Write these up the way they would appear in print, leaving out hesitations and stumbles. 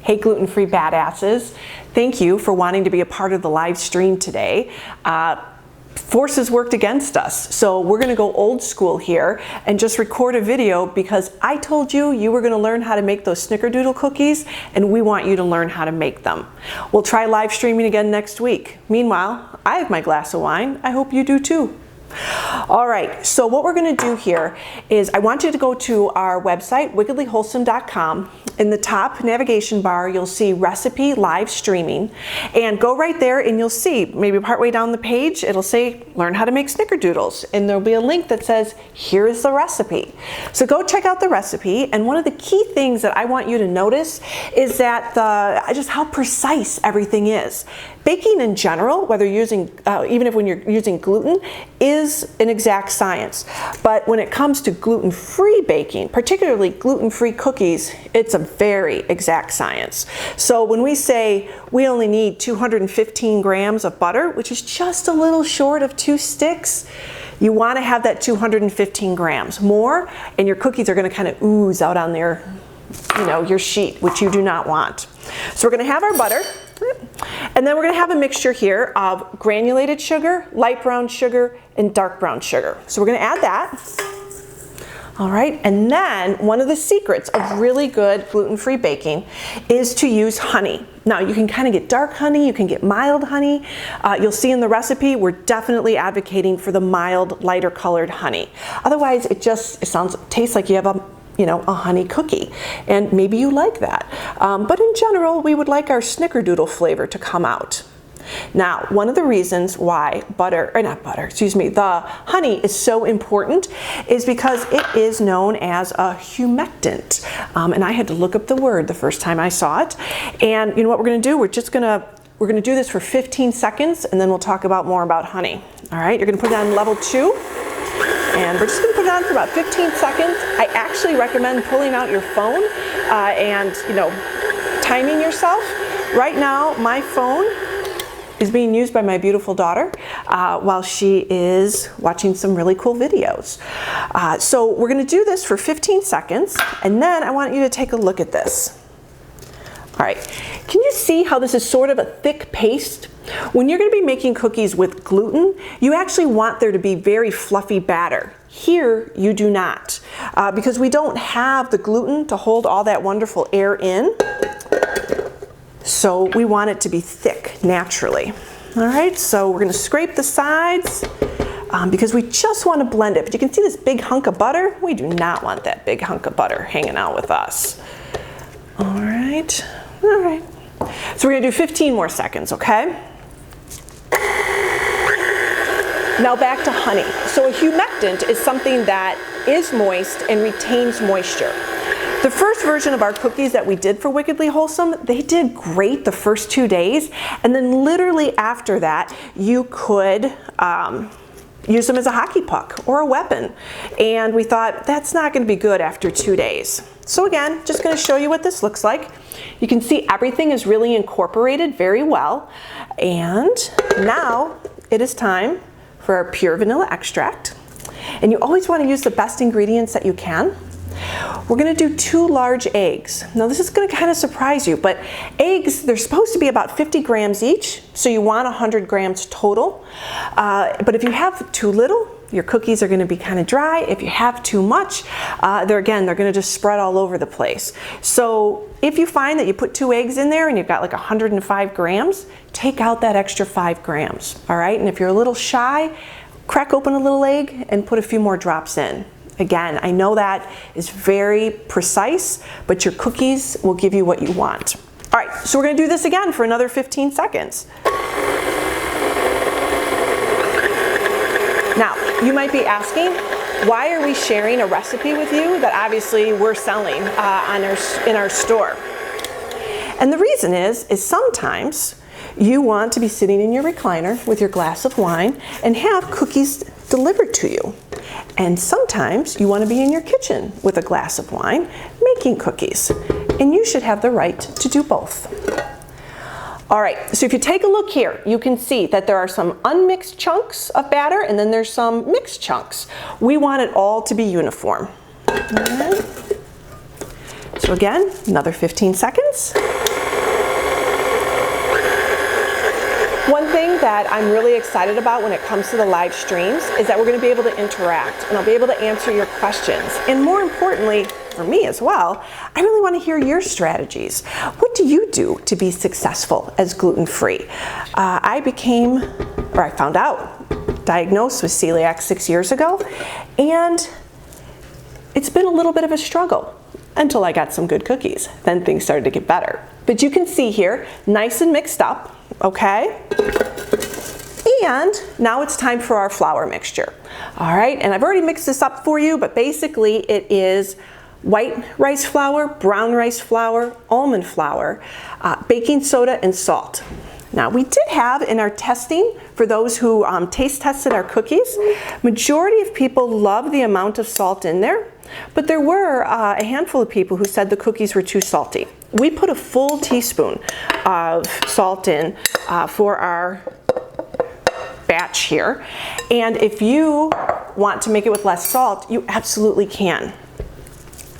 Hey, Gluten Free Badasses. Thank you for wanting to be a part of the live stream today. Forces worked against us, so we're going to go old school here and just record a video because I told you you were going to learn how to make those Snickerdoodle cookies, and we want you to learn how to make them. We'll try live streaming again next week. Meanwhile, I have my glass of wine. I hope you do too. All right, so what we're going to do here is I want you to go to our website, wickedlywholesome.com. In the top navigation bar, you'll see recipe live streaming, and go right there and you'll see maybe partway down the page, it'll say learn how to make Snickerdoodles, and there'll be a link that says here is the recipe. So go check out the recipe, and one of the key things that I want you to notice is that just how precise everything is. Baking in general, whether you're using, even when you're using gluten, is an exact science. But when it comes to gluten-free baking, particularly gluten-free cookies, it's a very exact science. So when we say we only need 215 grams of butter, which is just a little short of 2 sticks, you want to have that 215 grams. More, and your cookies are going to kind of ooze out on their, your sheet, which you do not want. So we're going to have our butter. And then we're going to have a mixture here of granulated sugar, light brown sugar, and dark brown sugar. So we're going to add that. All right, and then one of the secrets of really good gluten-free baking is to use honey. Now you can kind of get dark honey, you can get mild honey. You'll see in the recipe, we're definitely advocating for the mild, lighter colored honey. Otherwise, it tastes like you have a honey cookie, and maybe you like that. But in general, we would like our Snickerdoodle flavor to come out. Now, one of the reasons why the honey is so important is because it is known as a humectant. And I had to look up the word the first time I saw it. And you know what we're going to do? We're going to do this for 15 seconds, and then we'll talk more about honey. All right, you're going to put it on level 2. And we're just going to put it on for about 15 seconds. I actually recommend pulling out your phone and timing yourself. Right now, my phone is being used by my beautiful daughter while she is watching some really cool videos. So we're going to do this for 15 seconds, and then I want you to take a look at this. All right, can you see how this is sort of a thick paste? When you're going to be making cookies with gluten, you actually want there to be very fluffy batter. Here, you do not, because we don't have the gluten to hold all that wonderful air in. So we want it to be thick naturally. All right, so we're going to scrape the sides because we just want to blend it. But you can see this big hunk of butter. We do not want that big hunk of butter hanging out with us. All right. All right. So we're going to do 15 more seconds, okay? Now back to honey. So a humectant is something that is moist and retains moisture. The first version of our cookies that we did for Wickedly Wholesome, they did great the first 2 days. And then literally after that, you could use them as a hockey puck or a weapon. And we thought that's not going to be good after 2 days. So again, just going to show you what this looks like. You can see everything is really incorporated very well. And now it is time for our pure vanilla extract. And you always want to use the best ingredients that you can. We're going to do 2 large eggs. Now this is going to kind of surprise you, but eggs, they're supposed to be about 50 grams each, so you want 100 grams total. But if you have too little, your cookies are going to be kind of dry. If you have too much, they're going to just spread all over the place. So if you find that you put 2 eggs in there and you've got like 105 grams, take out that extra 5 grams. All right, and if you're a little shy, crack open a little egg and put a few more drops in. Again, I know that is very precise, but your cookies will give you what you want. All right, so we're going to do this again for another 15 seconds. Now, you might be asking, why are we sharing a recipe with you that obviously we're selling in our store? And the reason is sometimes you want to be sitting in your recliner with your glass of wine and have cookies delivered to you. And sometimes you want to be in your kitchen with a glass of wine making cookies. And you should have the right to do both. All right, so if you take a look here, you can see that there are some unmixed chunks of batter and then there's some mixed chunks. We want it all to be uniform. All right. So again, another 15 seconds. One thing that I'm really excited about when it comes to the live streams is that we're going to be able to interact, and I'll be able to answer your questions. And more importantly, for me as well, I really want to hear your strategies. What do you do to be successful as gluten-free? I found out, diagnosed with celiac 6 years ago, and it's been a little bit of a struggle until I got some good cookies. Then things started to get better. But you can see here, nice and mixed up, okay? And now it's time for our flour mixture. All right, and I've already mixed this up for you, but basically it is white rice flour, brown rice flour, almond flour, baking soda, and salt. Now, we did have in our testing, for those who taste tested our cookies, majority of people love the amount of salt in there, but there were a handful of people who said the cookies were too salty. We put a full teaspoon of salt in for our batch here, and if you want to make it with less salt, you absolutely can.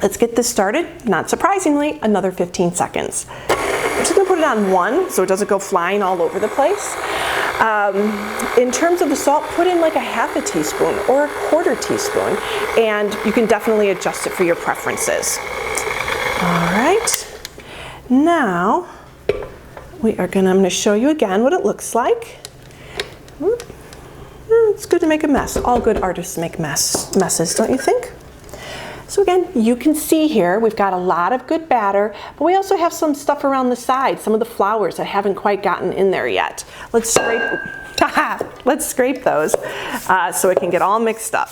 Let's get this started. Not surprisingly, another 15 seconds. I'm just gonna put it on 1 so it doesn't go flying all over the place. In terms of the salt, put in like a half a teaspoon or a quarter teaspoon, and you can definitely adjust it for your preferences. All right, now I'm gonna show you again what it looks like. It's good to make a mess. All good artists make messes, don't you think? So again, you can see here, we've got a lot of good batter, but we also have some stuff around the side, some of the flours that haven't quite gotten in there yet. Let's scrape those so it can get all mixed up.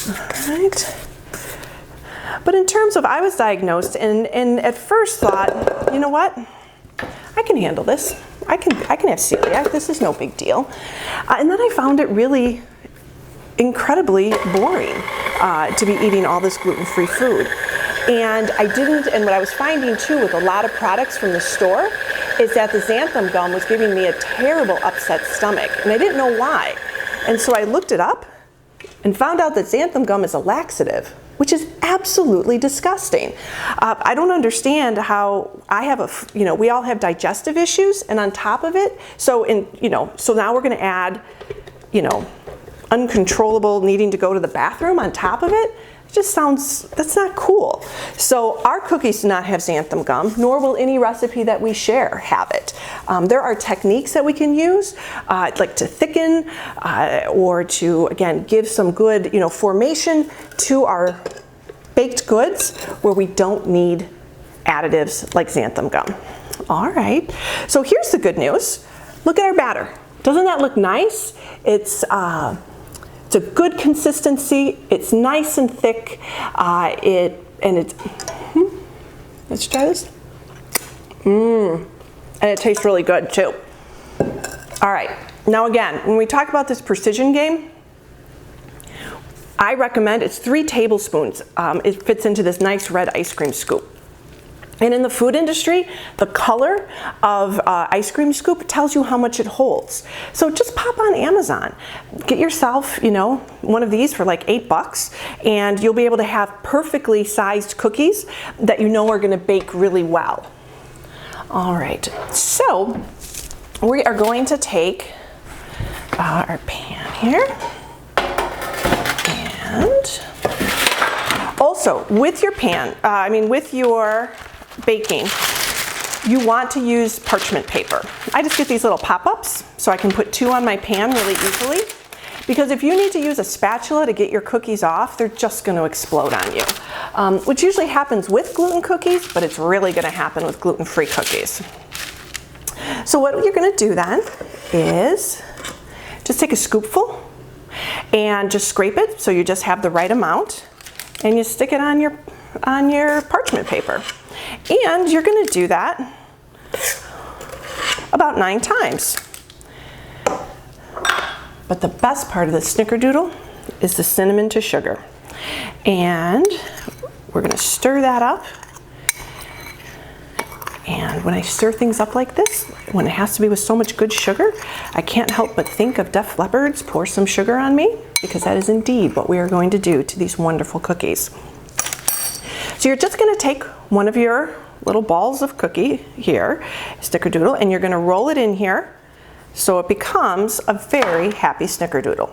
All right. But in terms of, I was diagnosed and at first thought, you know what? I can handle this. I can have celiac, this is no big deal. And then I found it really incredibly boring to be eating all this gluten-free food. And what I was finding too with a lot of products from the store is that the xanthan gum was giving me a terrible upset stomach, and I didn't know why. And so I looked it up and found out that xanthan gum is a laxative, which is absolutely disgusting. I don't understand how we all have digestive issues, and on top of it, so now we're gonna add, uncontrollable needing to go to the bathroom on top of it. It just sounds, that's not cool. So our cookies do not have xanthan gum, nor will any recipe that we share have it. There are techniques that we can use, like to thicken or to, again, give some good, formation to our baked goods where we don't need additives like xanthan gum. All right, so here's the good news. Look at our batter. Doesn't that look nice? It's a good consistency. It's nice and thick. Let's try this. And it tastes really good too. All right, now again, when we talk about this precision game, I recommend it's 3 tablespoons. It fits into this nice red ice cream scoop. And in the food industry, the color of ice cream scoop tells you how much it holds. So just pop on Amazon, get yourself, one of these for like $8, and you'll be able to have perfectly sized cookies that are going to bake really well. All right, so we are going to take our pan here, and also with your pan, with your baking, you want to use parchment paper. I just get these little pop-ups so I can put 2 on my pan really easily, because if you need to use a spatula to get your cookies off, they're just going to explode on you, which usually happens with gluten cookies, but it's really going to happen with gluten-free cookies. So what you're going to do then is just take a scoopful and just scrape it so you just have the right amount, and you stick it on your parchment paper. And you're going to do that about 9 times. But the best part of the Snickerdoodle is the cinnamon to sugar. And we're going to stir that up. And when I stir things up like this, when it has to be with so much good sugar, I can't help but think of Def Leppard's Pour Some Sugar on Me, because that is indeed what we are going to do to these wonderful cookies. So you're just going to take one of your little balls of cookie here, Snickerdoodle, and you're gonna roll it in here so it becomes a very happy Snickerdoodle.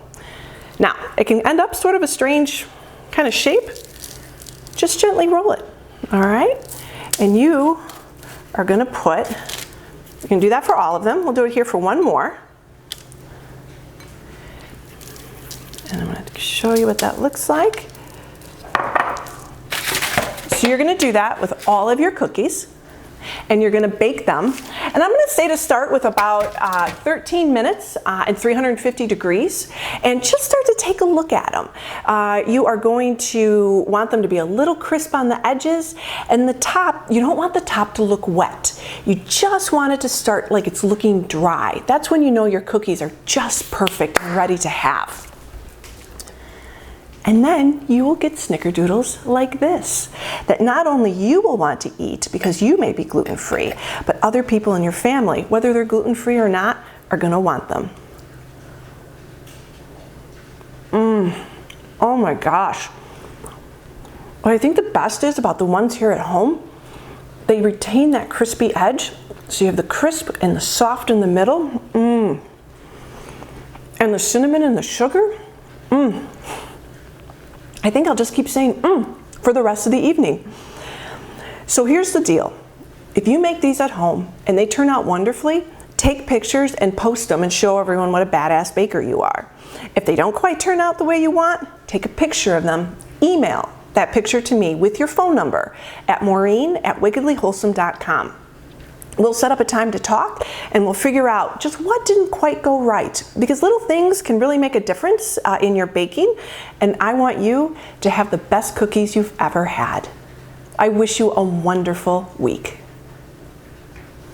Now, it can end up sort of a strange kind of shape. Just gently roll it, all right? And you are gonna you can do that for all of them. We'll do it here for one more. And I'm gonna show you what that looks like. So you're gonna do that with all of your cookies, and you're gonna bake them. And I'm gonna say to start with about 13 minutes at 350 degrees, and just start to take a look at them. You are going to want them to be a little crisp on the edges, and the top, you don't want the top to look wet. You just want it to start like it's looking dry. That's when you know your cookies are just perfect and ready to have. And then you will get Snickerdoodles like this, that not only you will want to eat because you may be gluten-free, but other people in your family, whether they're gluten-free or not, are gonna want them. Oh my gosh. What I think the best is about the ones here at home, they retain that crispy edge. So you have the crisp and the soft in the middle. And the cinnamon and the sugar. I think I'll just keep saying for the rest of the evening. So here's the deal. If you make these at home and they turn out wonderfully, take pictures and post them and show everyone what a badass baker you are. If they don't quite turn out the way you want, take a picture of them, email that picture to me with your phone number at maureen@wickedlywholesome.com. We'll set up a time to talk and we'll figure out just what didn't quite go right, because little things can really make a difference in your baking, and I want you to have the best cookies you've ever had. I wish you a wonderful week.